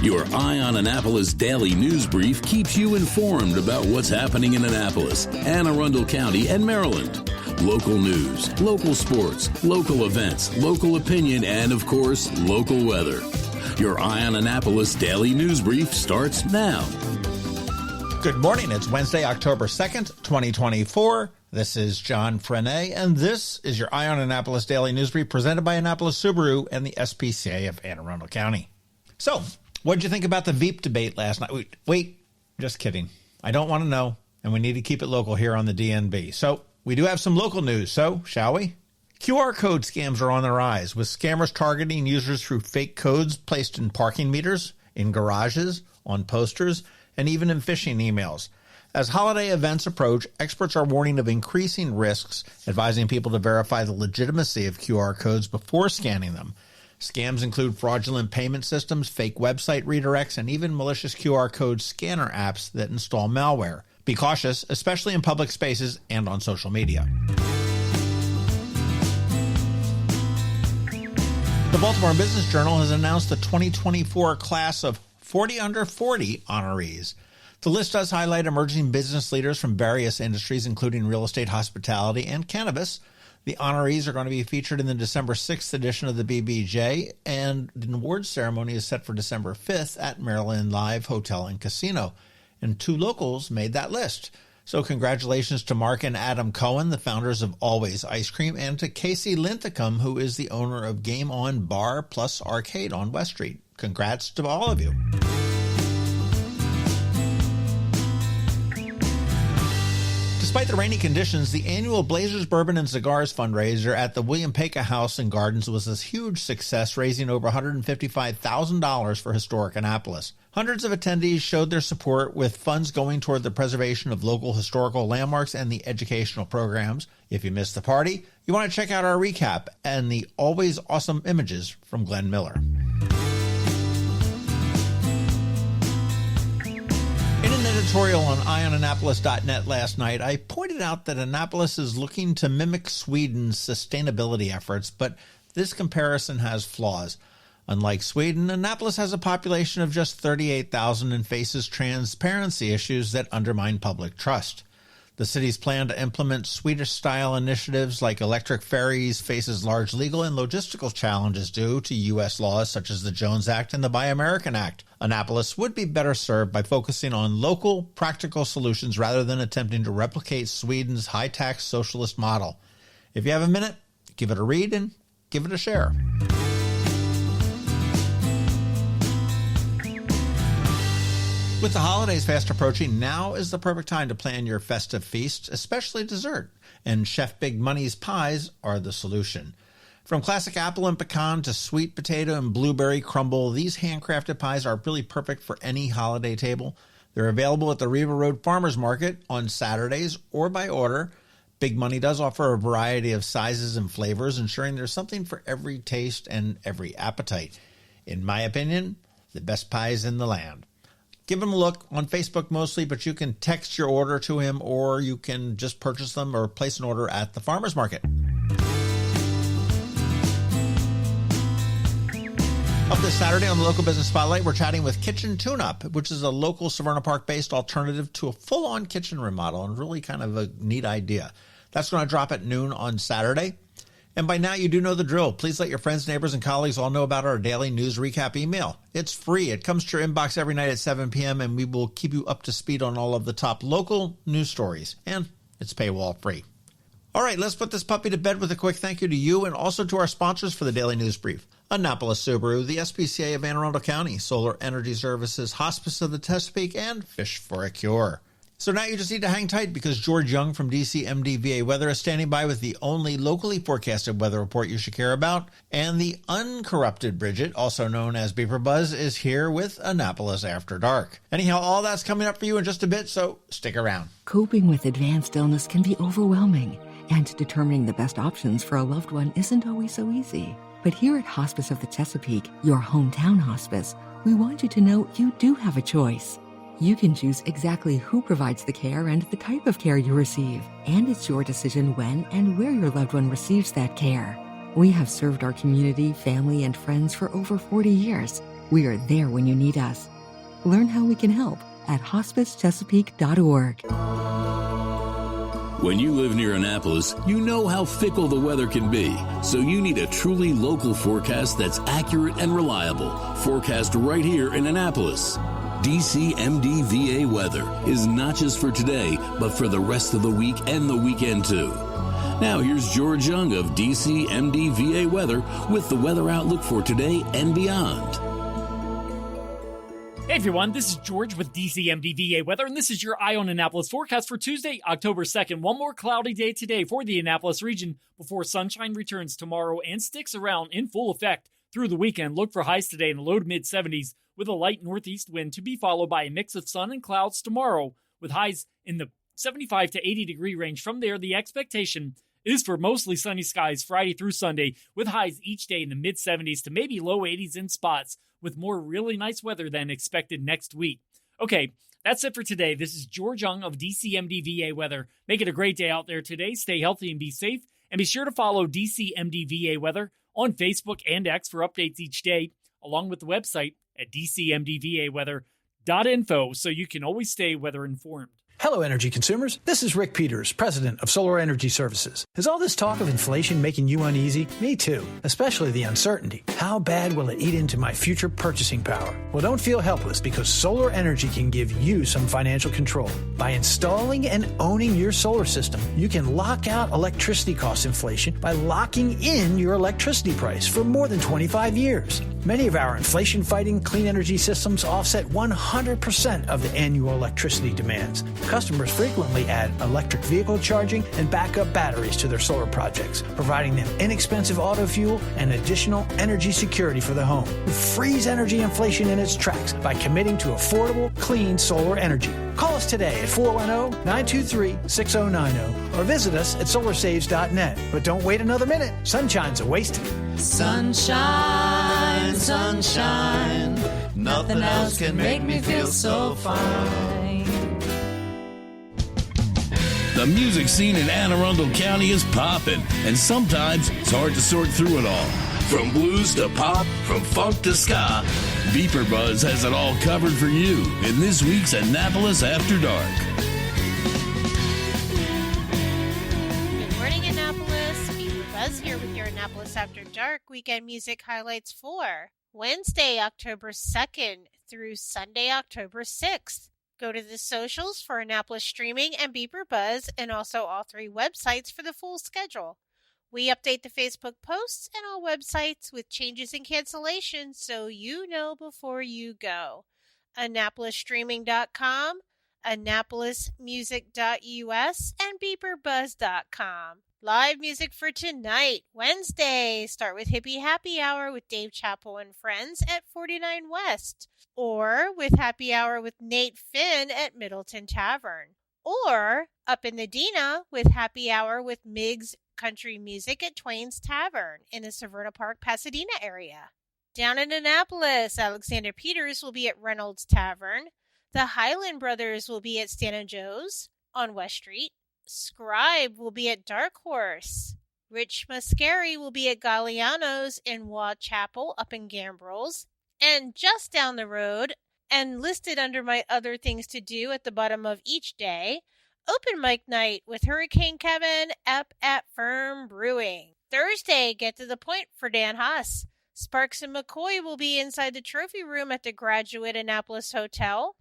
Your Eye on Annapolis daily news brief keeps you informed about what's happening in Annapolis, Anne Arundel County, and Maryland. Local news, local sports, local events, local opinion, and, of course, local weather. Your Eye on Annapolis daily news brief starts now. Good morning. It's Wednesday, October 2nd, 2024. This is John Frenaye, and this is your Eye on Annapolis daily news brief presented by Annapolis Subaru and the SPCA of Anne Arundel County. So, what did you think about the Veep debate last night? Wait, just kidding. I don't want to know, and we need to keep it local here on the DNB. So, we do have some local news, so shall we? QR code scams are on the rise, with scammers targeting users through fake codes placed in parking meters, in garages, on posters, and even in phishing emails. As holiday events approach, experts are warning of increasing risks, advising people to verify the legitimacy of QR codes before scanning them. Scams include fraudulent payment systems, fake website redirects, and even malicious QR code scanner apps that install malware. Be cautious, especially in public spaces and on social media. The Baltimore Business Journal has announced the 2024 class of 40 under 40 honorees. The list does highlight emerging business leaders from various industries, including real estate, hospitality, and cannabis. The honorees are going to be featured in the December 6th edition of the BBJ, and the awards ceremony is set for December 5th at Maryland Live Hotel and Casino. And 2 locals made that list. So congratulations to Mark and Adam Cohen, the founders of Always Ice Cream, and to Casey Linthicum, who is the owner of Game On Bar Plus Arcade on West Street. Congrats to all of you. Despite the rainy conditions, the annual Blazers Bourbon and Cigars fundraiser at the William Peka House and Gardens was a huge success, raising over $155,000 for historic Annapolis. Hundreds of attendees showed their support, with funds going toward the preservation of local historical landmarks and the educational programs. If you missed the party, you want to check out our recap and the always awesome images from Glenn Miller. In an editorial on eyeonannapolis.net last night, I pointed out that Annapolis is looking to mimic Sweden's sustainability efforts, but this comparison has flaws. Unlike Sweden, Annapolis has a population of just 38,000 and faces transparency issues that undermine public trust. The city's plan to implement Swedish-style initiatives like electric ferries faces large legal and logistical challenges due to U.S. laws such as the Jones Act and the Buy American Act. Annapolis would be better served by focusing on local, practical solutions rather than attempting to replicate Sweden's high-tax socialist model. If you have a minute, give it a read and give it a share. With the holidays fast approaching, now is the perfect time to plan your festive feast, especially dessert, and Chef Big Money's pies are the solution. From classic apple and pecan to sweet potato and blueberry crumble, these handcrafted pies are really perfect for any holiday table. They're available at the Riva Road Farmers Market on Saturdays or by order. Big Money does offer a variety of sizes and flavors, ensuring there's something for every taste and every appetite. In my opinion, the best pies in the land. Give him a look on Facebook mostly, but you can text your order to him, or you can just purchase them or place an order at the farmer's market. Up this Saturday on the Local Business Spotlight, we're chatting with Kitchen Tune-Up, which is a local Severna Park-based alternative to a full-on kitchen remodel, and really kind of a neat idea. That's going to drop at noon on Saturday. And by now, you do know the drill. Please let your friends, neighbors, and colleagues all know about our daily news recap email. It's free. It comes to your inbox every night at 7 p.m., and we will keep you up to speed on all of the top local news stories. And it's paywall free. All right, let's put this puppy to bed with a quick thank you to you and also to our sponsors for the daily news brief. Annapolis Subaru, the SPCA of Anne Arundel County, Solar Energy Services, Hospice of the Chesapeake, and Fish for a Cure. So now you just need to hang tight, because George Young from DC MDVA Weather is standing by with the only locally forecasted weather report you should care about. And the uncorrupted Bridget, also known as BeeprBuzz, is here with Annapolis After Dark. Anyhow, all that's coming up for you in just a bit, so stick around. Coping with advanced illness can be overwhelming, and determining the best options for a loved one isn't always so easy. But here at Hospice of the Chesapeake, your hometown hospice, we want you to know you do have a choice. You can choose exactly who provides the care and the type of care you receive, and it's your decision when and where your loved one receives that care. We have served our community, family, and friends for over 40 years, We are there when you need us. Learn how we can help at hospicechesapeake.org. When you live near Annapolis, you know how fickle the weather can be. So you need a truly local forecast that's accurate and reliable. Forecast right here in Annapolis. DCMD VA weather is not just for today, but for the rest of the week and the weekend too. Now here's George Young of DCMD VA weather with the weather outlook for today and beyond. Hey everyone, this is George with DCMD VA weather, and this is your Eye on Annapolis forecast for Tuesday, October 2nd. One more cloudy day today for the Annapolis region before sunshine returns tomorrow and sticks around in full effect through the weekend. Look for highs today in the low to mid 70s with a light northeast wind to be followed by a mix of sun and clouds tomorrow with highs in the 75 to 80 degree range. From there, the expectation is for mostly sunny skies Friday through Sunday with highs each day in the mid 70s to maybe low 80s in spots with more really nice weather than expected next week. Okay, that's it for today. This is George Young of DCMD VA weather. Make it a great day out there today. Stay healthy and be safe. And be sure to follow DCMD VA weather on Facebook and X for updates each day, along with the website at dcmdvaweather.info so you can always stay weather informed. Hello, energy consumers. This is Rick Peters, president of Solar Energy Services. Is all this talk of inflation making you uneasy? Me too, especially the uncertainty. How bad will it eat into my future purchasing power? Well, don't feel helpless because solar energy can give you some financial control. By installing and owning your solar system, you can lock out electricity cost inflation by locking in your electricity price for more than 25 years. Many of our inflation-fighting clean energy systems offset 100% of the annual electricity demands. Customers frequently add electric vehicle charging and backup batteries to their solar projects, providing them inexpensive auto fuel and additional energy security for the home. Freeze energy inflation in its tracks by committing to affordable, clean solar energy. Call us today at 410-923-6090 or visit us at solarsaves.net. But don't wait another minute. Sunshine's a wasted. Sunshine, sunshine, nothing else can make me feel so fine. The music scene in Anne Arundel County is popping, and sometimes it's hard to sort through it all. From blues to pop, from funk to ska, BeeprBuzz has it all covered for you in this week's Annapolis After Dark. Good morning, Annapolis. BeeprBuzz here with your Annapolis After Dark weekend music highlights for Wednesday, October 2nd through Sunday, October 6th. Go to the socials for Annapolis Streaming and BeeprBuzz, and also all three websites for the full schedule. We update the Facebook posts and all websites with changes and cancellations so you know before you go. AnnapolisStreaming.com, AnnapolisMusic.us, and BeeprBuzz.com. Live music for tonight, Wednesday. Start with Hippie Happy Hour with Dave Chappell and Friends at 49 West. Or with Happy Hour with Nate Finn at Middleton Tavern. Or Up in the Dina with Happy Hour with Miggs Country Music at Twain's Tavern in the Severna Park, Pasadena area. Down in Annapolis, Alexander Peters will be at Reynolds Tavern. The Highland Brothers will be at Stan & Joe's on West Street. Scribe will be at Dark Horse. Rich Mascari will be at Galliano's in Waugh Chapel up in Gambrels. And just down the road, and listed under my other things to do at the bottom of each day, open mic night with Hurricane Kevin up at Firm Brewing. Thursday, get to the point for Dan Haas. Sparks and McCoy will be inside the trophy room at the Graduate Annapolis Hotel.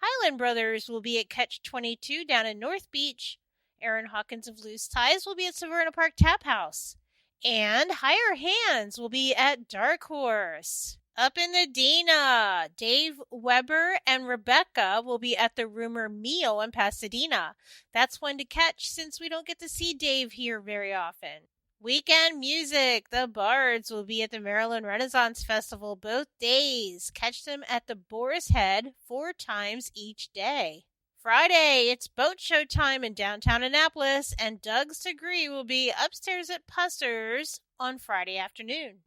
Highland Brothers will be at Catch 22 down in North Beach. Aaron Hawkins of Loose Ties will be at Severna Park Tap House. And Higher Hands will be at Dark Horse. Up in the Dina, Dave Weber and Rebecca will be at the Rumor Meal in Pasadena. That's one to catch since we don't get to see Dave here very often. Weekend music, the Bards will be at the Maryland Renaissance Festival both days. Catch them at the Boar's Head 4 times each day. Friday, it's boat show time in downtown Annapolis, and Doug's Degree will be upstairs at Pusser's on Friday afternoon.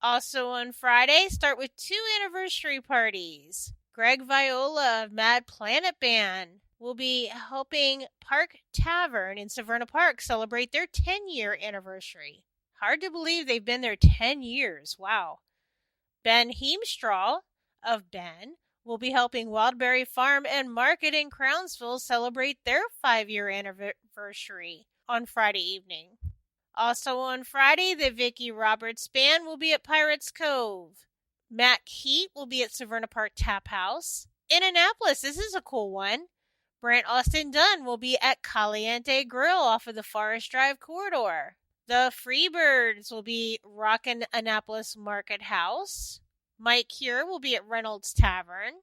Also on Friday, start with 2 anniversary parties. Greg Viola of Mad Planet Band will be helping Park Tavern in Severna Park celebrate their 10-year anniversary. Hard to believe they've been there 10 years. Wow. Ben Heemstraw of Ben will be helping Wildberry Farm and Market in Crownsville celebrate their 5-year anniversary on Friday evening. Also on Friday, the Vicki Roberts Band will be at Pirates Cove. Matt Heat will be at Severna Park Tap House. In Annapolis, this is a cool one. Brant Austin Dunn will be at Caliente Grill off of the Forest Drive corridor. The Freebirds will be rockin' Annapolis Market House. Mike Cure will be at Reynolds Tavern.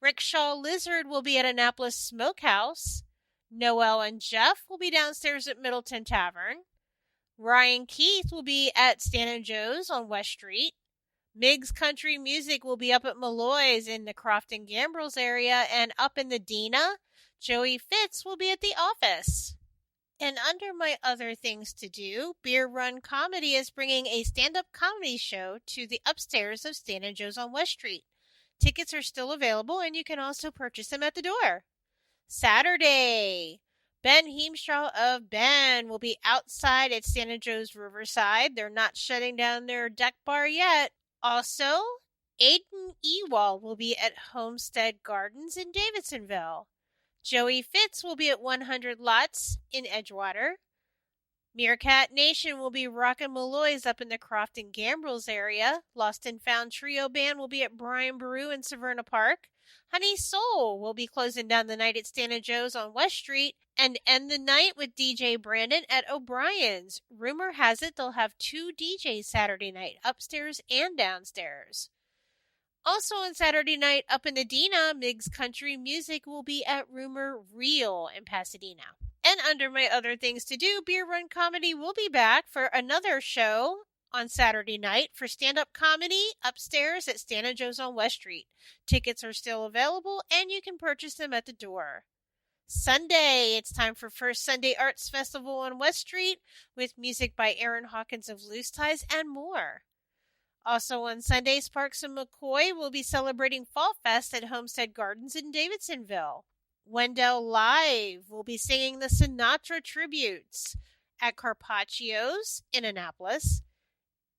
Rickshaw Lizard will be at Annapolis Smokehouse. Noel and Jeff will be downstairs at Middleton Tavern. Ryan Keith will be at Stan and Joe's on West Street. Miggs Country Music will be up at Malloy's in the Crofton Gambrels area, and up in the Dina, Joey Fitz will be at the office. And under my other things to do, Beer Run Comedy is bringing a stand-up comedy show to the upstairs of Stan and Joe's on West Street. Tickets are still available, and you can also purchase them at the door. Saturday, Ben Heemstraw of Ben will be outside at Stan and Joe's Riverside. They're not shutting down their deck bar yet. Also, Aiden Ewald will be at Homestead Gardens in Davidsonville. Joey Fitz will be at 100 Lots in Edgewater. Meerkat Nation will be rockin' Malloy's up in the Crofton Gambrels area. Lost and Found Trio Band will be at Brian Baru in Severna Park. Honey Soul will be closing down the night at Stan and Joe's on West Street and end the night with DJ Brandon at O'Brien's. Rumor has it they'll have 2 DJs Saturday night, upstairs and downstairs. Also on Saturday night, up in the Dina, Miggs Country Music will be at Rumor Real in Pasadena. And under my other things to do, Beer Run Comedy will be back for another show on Saturday night for stand-up comedy upstairs at Stan and Joe's on West Street. Tickets are still available, and you can purchase them at the door. Sunday, it's time for First Sunday Arts Festival on West Street with music by Aaron Hawkins of Loose Ties and more. Also on Sunday, Sparks and McCoy will be celebrating Fall Fest at Homestead Gardens in Davidsonville. Wendell Live will be singing the Sinatra tributes at Carpaccio's in Annapolis.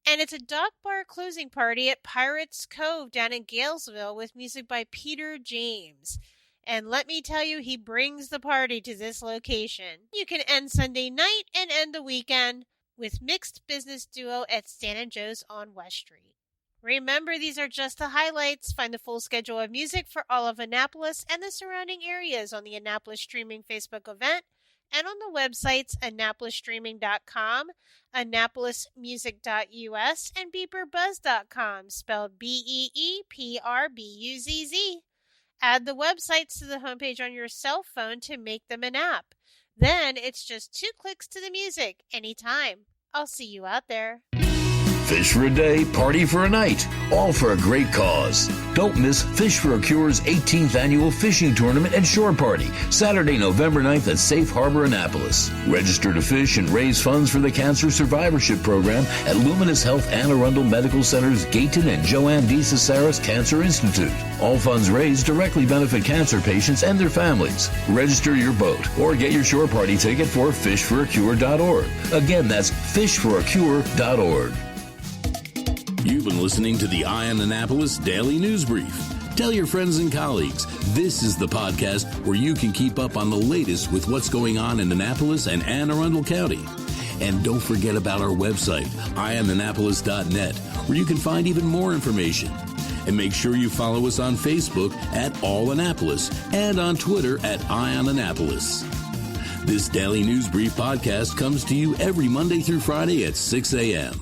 And it's a dock bar closing party at Pirates Cove down in Galesville with music by Peter James. And let me tell you, he brings the party to this location. You can end Sunday night and end the weekend with Mixed Business Duo at Stan and Joe's on West Street. Remember, these are just the highlights. Find the full schedule of music for all of Annapolis and the surrounding areas on the Annapolis Streaming Facebook event and on the websites AnnapolisStreaming.com, AnnapolisMusic.us, and BeeprBuzz.com, spelled BeeprBuzz. Add the websites to the homepage on your cell phone to make them an app. Then it's just 2 clicks to the music anytime. I'll see you out there. Fish for a day, party for a night, all for a great cause. Don't miss Fish for a Cure's 18th annual fishing tournament and shore party, Saturday, November 9th at Safe Harbor, Annapolis. Register to fish and raise funds for the Cancer Survivorship Program at Luminous Health Anne Arundel Medical Center's Gayton and Joanne D. Cesaris Cancer Institute. All funds raised directly benefit cancer patients and their families. Register your boat or get your shore party ticket for fishforacure.org. Again, that's fishforacure.org. You've been listening to the Eye on Annapolis Daily News Brief. Tell your friends and colleagues, this is the podcast where you can keep up on the latest with what's going on in Annapolis and Anne Arundel County. And don't forget about our website, eyeonannapolis.net, where you can find even more information. And make sure you follow us on Facebook at All Annapolis and on Twitter at Eye on Annapolis. This Daily News Brief podcast comes to you every Monday through Friday at 6 a.m.